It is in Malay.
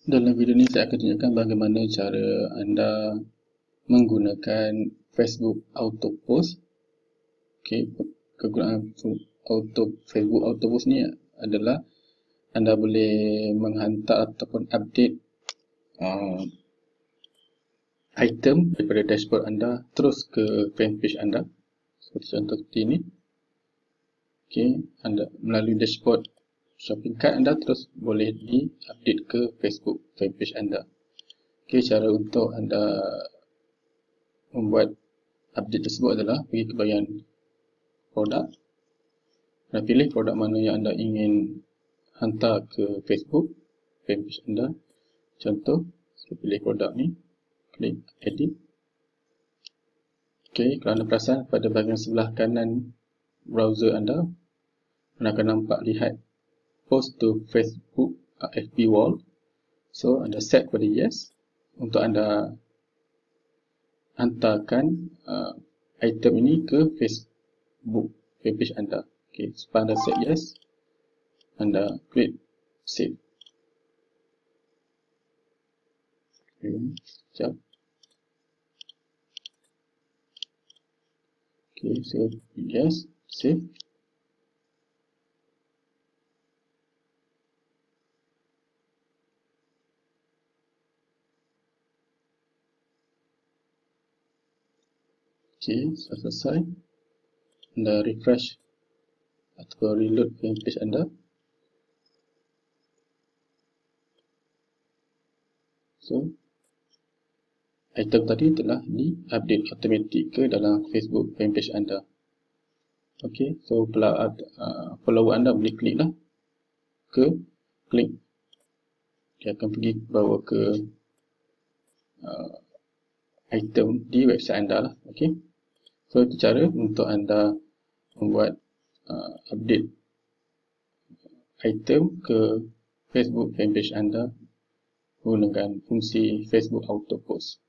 Dalam video ini saya akan tunjukkan bagaimana cara anda menggunakan Facebook Auto Post. Okey, kegunaan Facebook Auto Post ni adalah anda boleh menghantar ataupun update item daripada dashboard anda terus ke fanpage anda. Seperti contoh seperti ini. Okey, anda melalui dashboard shopping cart anda terus boleh di-update ke Facebook fanpage anda. Okey, cara untuk anda membuat update tersebut adalah pergi ke bahagian produk. Anda pilih produk mana yang anda ingin hantar ke Facebook fanpage anda. Contoh, saya pilih produk ni, klik edit. Okey, kalau anda perasan pada bahagian sebelah kanan browser anda akan nampak lihat post to Facebook FB wall. So anda set pada yes untuk anda hantarkan item ini ke Facebook fanpage anda. Okey, setelah anda set yes, anda klik save. Sekejap. Okey, so yes, save. Okey, sudah selesai. Anda refresh atau reload fanpage anda. So, item tadi telah di-update automatik ke dalam Facebook fanpage anda. Okey, so follower anda boleh klik lah ke link. Dia akan pergi bawa ke item di website anda lah. Okey, so itu cara untuk anda membuat update item ke Facebook fanpage anda menggunakan fungsi Facebook Auto Post.